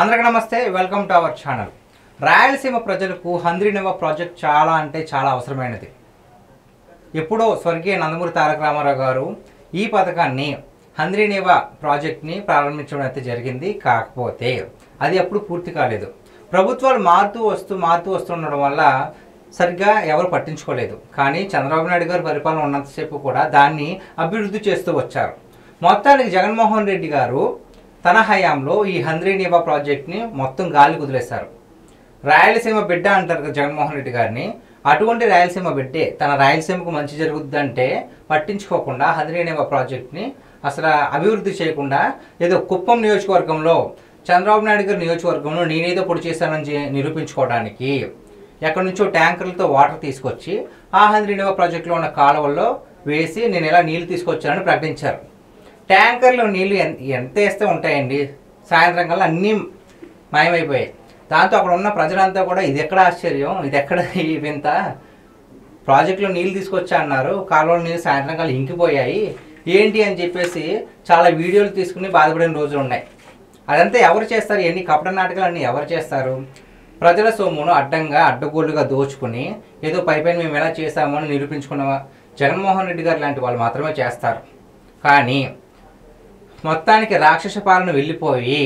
అందరికీ నమస్తే, welcome to our channel. Rayalaseema ప్రజలకు హంద్రీనివా ప్రాజెక్ట్ చాలా అంటే చాలా అవసరమైనది. ఎప్పుడో స్వర్గీయ నందమూరి తారక రామారావు గారు ఈ పథకాన్ని హంద్రీనివా ప్రాజెక్ట్ని ప్రారంభించడం అయితే జరిగింది. కాకపోతే అది అప్పుడు పూర్తి కాలేదు. ప్రభుత్వాలు మారుతూ వస్తుండడం వల్ల సరిగ్గా ఎవరు పట్టించుకోలేదు. కానీ చంద్రబాబు నాయుడు గారు పరిపాలన ఉన్నంతసేపు కూడా దాన్ని అభివృద్ధి చేస్తూ వచ్చారు. మొత్తానికి జగన్మోహన్ రెడ్డి గారు తన హయాంలో ఈ హంద్రీనివా ప్రాజెక్ట్ని మొత్తం గాలి కుదిలేశారు. రాయలసీమ బిడ్డ అంటారు కదా జగన్మోహన్ రెడ్డి గారిని. అటువంటి రాయలసీమ బిడ్డే తన రాయలసీమకు మంచి జరుగుద్దంటే పట్టించుకోకుండా హంద్రీనివా ప్రాజెక్ట్ని అసలు అభివృద్ధి చేయకుండా ఏదో కుప్పం నియోజకవర్గంలో చంద్రబాబు నాయుడు గారి నియోజకవర్గంలో నేనేదో పొడి చేశానని నిరూపించుకోవడానికి ఎక్కడి నుంచో ట్యాంకర్లతో వాటర్ తీసుకొచ్చి ఆ హంద్రీనివా ప్రాజెక్టులో ఉన్న కాలువల్లో వేసి నేను ఇలా నీళ్లు తీసుకొచ్చానని ప్రకటించారు. ట్యాంకర్లో నీళ్లు ఎంత వేస్తే ఉంటాయండి, సాయంత్రం కల్లా అన్నీ మాయమైపోయాయి. దాంతో అక్కడ ఉన్న ప్రజలంతా కూడా ఇది ఎక్కడ ఆశ్చర్యం, ఇది ఎక్కడ ఈ వింత, ప్రాజెక్టులో నీళ్ళు తీసుకొచ్చా అన్నారు, కాలువలో నీళ్ళు సాయంత్రం కల్లా ఇంకిపోయాయి ఏంటి అని చెప్పేసి చాలా వీడియోలు తీసుకుని బాధపడిన రోజులు ఉన్నాయి. అదంతా ఎవరు చేస్తారు? ఎన్ని కపట నాటకాలు అన్నీ ఎవరు చేస్తారు? ప్రజల సొమ్మును అడ్డగోలుగా దోచుకుని ఏదో పైపైన మేము ఎలా చేశామని నిరూపించుకున్న జగన్మోహన్ రెడ్డి గారు లాంటి వాళ్ళు మాత్రమే చేస్తారు. కానీ మొత్తానికి రాక్షస పాలన వెళ్ళిపోయి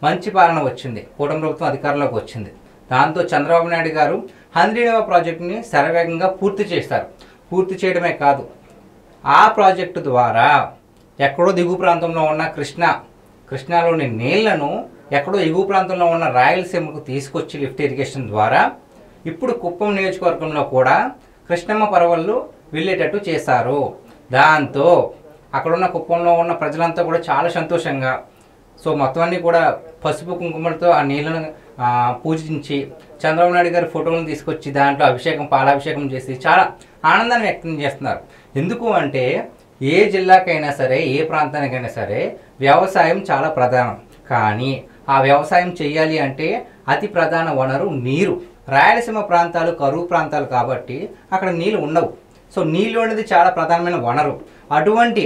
మంచి పాలన వచ్చింది. కూటమి ప్రభుత్వం అధికారంలోకి వచ్చింది. దాంతో చంద్రబాబు నాయుడు గారు హంద్రీనివా ప్రాజెక్టుని శరవేగంగా పూర్తి చేస్తారు. పూర్తి చేయడమే కాదు, ఆ ప్రాజెక్టు ద్వారా ఎక్కడో దిగువ ప్రాంతంలో ఉన్న కృష్ణాలోని నీళ్లను ఎక్కడో ఎగువ ప్రాంతంలో ఉన్న రాయలసీమకు తీసుకొచ్చి లిఫ్ట్ ఇరిగేషన్ ద్వారా ఇప్పుడు కుప్పం నియోజకవర్గంలో కూడా కృష్ణమ్మ పరవళ్ళు వెళ్ళేటట్టు చేశారు. దాంతో అక్కడున్న కుప్పంలో ఉన్న ప్రజలంతా కూడా చాలా సంతోషంగా మొత్తం అన్నీ కూడా పసుపు కుంకుమలతో ఆ నీళ్ళను పూజించి చంద్రబాబు నాయుడు గారి ఫోటోలను తీసుకొచ్చి దాంట్లో పాలాభిషేకం చేసి చాలా ఆనందాన్ని వ్యక్తం చేస్తున్నారు. ఎందుకు అంటే ఏ జిల్లాకైనా సరే, ఏ ప్రాంతానికైనా సరే వ్యవసాయం చాలా ప్రధానం. కానీ ఆ వ్యవసాయం చేయాలి అంటే అతి ప్రధాన వనరు నీరు. రాయలసీమ ప్రాంతాలు కరువు ప్రాంతాలు కాబట్టి అక్కడ నీళ్ళు ఉండవు. నీళ్ళు అనేది చాలా ప్రధానమైన వనరు. అటువంటి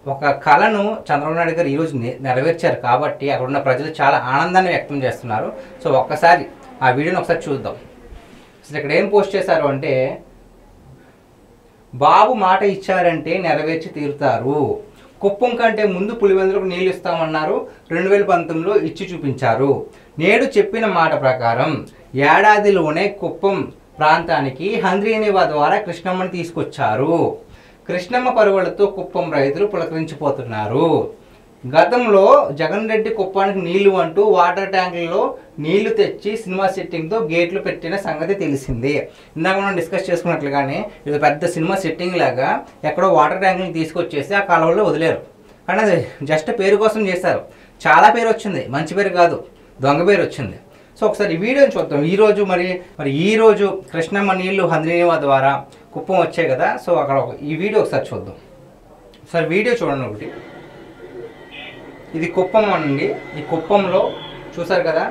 ఒక కళను చంద్రబాబు నాయుడు గారు ఈరోజు నెరవేర్చారు కాబట్టి అక్కడ ఉన్న ప్రజలు చాలా ఆనందాన్ని వ్యక్తం చేస్తున్నారు. ఒక్కసారి ఆ వీడియోని ఒకసారి చూద్దాం. అసలు ఇక్కడ ఏం పోస్ట్ చేశారు అంటే, బాబు మాట ఇచ్చారంటే నెరవేర్చి తీరుతారు. కుప్పం కంటే ముందు పులివెందులకు నీళ్ళు ఇస్తామన్నారు, 2019లో ఇచ్చి చూపించారు. నేడు చెప్పిన మాట ప్రకారం ఏడాదిలోనే కుప్పం ప్రాంతానికి హంద్రీనివా ద్వారా కృష్ణమ్మని తీసుకొచ్చారు. కృష్ణమ్మ పరువలతో కుప్పం రైతులు పులకరించిపోతున్నారు. గతంలో జగన్ రెడ్డి కుప్పానికి నీళ్లు అంటూ వాటర్ ట్యాంకులలో నీళ్లు తెచ్చి సినిమా సెట్టింగ్తో గేట్లు పెట్టిన సంగతి తెలిసిందే. ఇందాక మనం డిస్కస్ చేసుకున్నట్లుగానే ఇది పెద్ద సినిమా సెట్టింగ్ లాగా ఎక్కడో వాటర్ ట్యాంకులను తీసుకొచ్చేసి ఆ కాలువలో వదిలేరు. కానీ అది జస్ట్ పేరు కోసం చేశారు. చాలా పేరు వచ్చింది, మంచి పేరు కాదు, దొంగ పేరు వచ్చింది. ఒకసారి ఈ వీడియోని చూద్దాం. ఈరోజు కృష్ణమ్మ నీళ్లు హంద్రీనివా ద్వారా కుప్పం వచ్చాయి కదా. అక్కడ ఈ వీడియో ఒకసారి చూద్దాం. ఒకసారి వీడియో చూడండి. ఒకటి ఇది కుప్పం అండి. ఈ కుప్పంలో చూసారు కదా,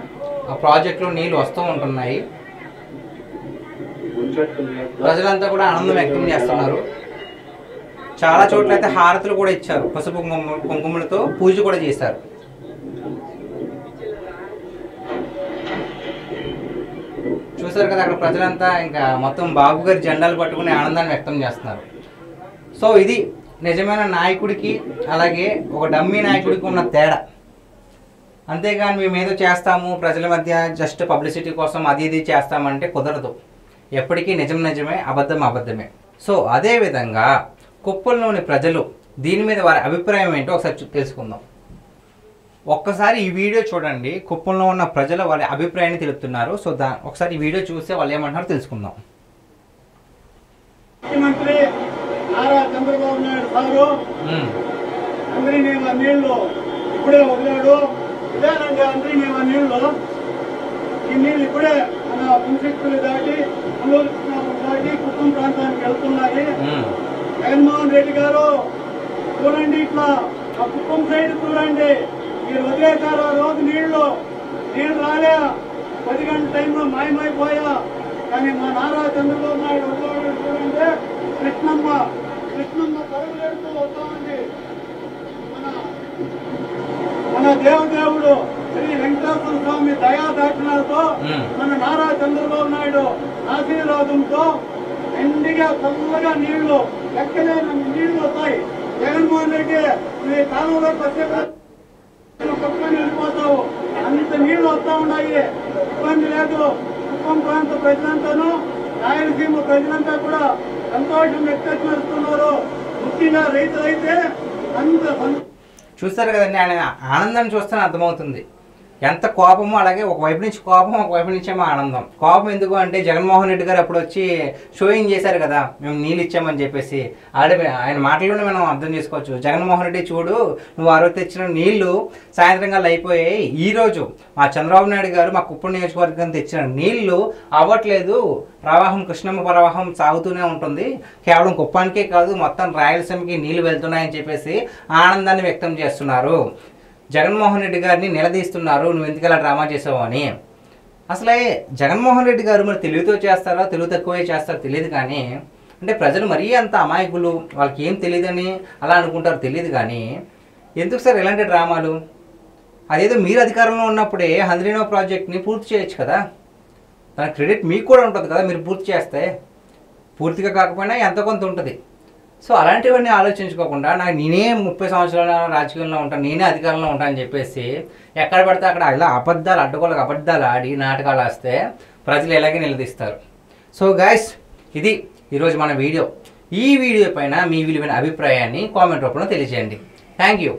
ఆ ప్రాజెక్టులో నీళ్ళు వస్తూ ఉంటున్నాయి. ప్రజలంతా కూడా ఆనందం వ్యక్తం చేస్తున్నారు. చాలా చోట్ల అయితే హారతులు కూడా ఇచ్చారు, పసుపు కుంకుమలతో పూజ కూడా చేశారు. చూసారు కదా, అక్కడ ప్రజలంతా ఇంకా మొత్తం బాబు గారి జెండాలు పట్టుకుని ఆనందాన్ని వ్యక్తం చేస్తున్నారు. ఇది నిజమైన నాయకుడికి అలాగే ఒక డమ్మీ నాయకుడికి ఉన్న తేడా. అంతేగాని మేము ఏదో చేస్తాము ప్రజల మధ్య జస్ట్ పబ్లిసిటీ కోసం అది ఇది చేస్తామంటే కుదరదు. ఎప్పటికీ నిజమే, అబద్ధమే. అదేవిధంగా కుప్పంలోని ప్రజలు దీని మీద వారి అభిప్రాయం ఏంటో ఒకసారి తెలుసుకుందాం. ఒక్కసారి ఈ వీడియో చూడండి. కుప్పంలో ఉన్న ప్రజలు వాళ్ళ అభిప్రాయాన్ని తెలుపుతున్నారు. ఒకసారి ఈ వీడియో చూస్తే వాళ్ళు ఏమంటున్నారో తెలుసుకుందాం. ముఖ్యమంత్రి నారా చంద్రబాబు నాయుడు సారు హంద్రీనివా నీళ్లు ఇప్పుడే వదిలాడు. ఇదేనండి హంద్రీనివా నీళ్లు. ఈ నీళ్ళు ఇప్పుడే మన పుంశక్తులు దాటి దాటి కుప్పం ప్రాంతానికి వెళ్తున్నాయి. జగన్మోహన్ రెడ్డి గారు చూడండి, ఇట్లా ఆ కుప్పం సైడ్ చూడండి, మీరు వదిలేశారు ఆ రోజు నీళ్లు రాలే, 10 గంటల టైంలో మాయమైపోయా. కానీ మా నారా చంద్రబాబు నాయుడు వదిలేడు చూడండి, కృష్ణమ్మ పరుగులేడుతూ వస్తా ఉంది. మన దేవదేవుడు శ్రీ వెంకటేశ్వర స్వామి దయా దాక్షిణాలతో మన నారా చంద్రబాబు నాయుడు ఆశీర్వాదంతో ఎండిగా చల్లగా నీళ్లు ఎక్కడైనా నీళ్లు వస్తాయి. జగన్మోహన్ రెడ్డి మీ కాలంలో కొట్టుకొని వెళ్ళిపోతావు, అంత నీళ్లు వస్తా ఉన్నాయి, ఇబ్బంది లేదు. కుప్పం ప్రాంత ప్రజలంతాను రాయలసీమ ప్రజలంతా కూడా సంతోషం వ్యక్తపరుస్తున్నారు. ముఖ్యంగా రైతులైతే అంత చూస్తారు కదండి, ఆయన ఆనందాన్ని చూస్తేనే అర్థమవుతుంది ఎంత కోపమో. అలాగే ఒకవైపు నుంచి కోపం, ఒకవైపు నుంచేమో ఆనందం. కోపం ఎందుకు అంటే జగన్మోహన్ రెడ్డి గారు అప్పుడు వచ్చి షోయింగ్ చేశారు కదా, మేము నీళ్ళు ఇచ్చామని చెప్పేసి. ఆయన మాటల్లోనే మనం అర్థం చేసుకోవచ్చు. జగన్మోహన్ రెడ్డి చూడు, నువ్వు ఆ రోజు తెచ్చిన నీళ్లు సాయంత్రం కల్లా అయిపోయాయి, ఈరోజు మా చంద్రబాబు నాయుడు గారు మా కుప్పం నియోజకవర్గం తెచ్చిన నీళ్లు అవ్వట్లేదు, ప్రవాహం కృష్ణమ్మ ప్రవాహం సాగుతూనే ఉంటుంది, కేవలం కుప్పానికే కాదు మొత్తం రాయలసీమకి నీళ్లు వెళ్తున్నాయని చెప్పేసి ఆనందాన్ని వ్యక్తం చేస్తున్నారు. జగన్మోహన్ రెడ్డి గారిని నిలదీస్తున్నారు, నువ్వు ఎందుకు ఇలా డ్రామా చేసావు అని. అసలే జగన్మోహన్ రెడ్డి గారు మరి తెలివితో చేస్తారో తెలివి తక్కువే చేస్తారో తెలియదు, కానీ అంటే ప్రజలు మరీ అంత అమాయకులు, వాళ్ళకి ఏం తెలియదని అలా అనుకుంటారు తెలియదు. కానీ ఎందుకు సార్ ఇలాంటి డ్రామాలు? అదేదో మీరు అధికారంలో ఉన్నప్పుడే హంద్రీనో ప్రాజెక్ట్ని పూర్తి చేయొచ్చు కదా, దాని క్రెడిట్ మీకు కూడా ఉంటుంది కదా, మీరు పూర్తి చేస్తే. పూర్తిగా కాకపోయినా ఎంత కొంత ఉంటుంది. సో అలాంటివన్నీ ఆలోచించుకోకుండా నేనే 30 సంవత్సరాల రాజకీయంలో ఉంటాను, నేనే అధికారంలో ఉంటానని చెప్పేసి ఎక్కడ పడితే అక్కడ ఇలా అడ్డగోలకు అబద్ధాలు ఆడి నాటకాలు వేస్తే ప్రజలు ఎలాగే నిలదీస్తారు. సో గైస్, ఇది ఈరోజు మన వీడియో. ఈ వీడియో పైన మీ విలువైన అభిప్రాయాన్ని కామెంట్ రూపంలో తెలియజేయండి. Thank you.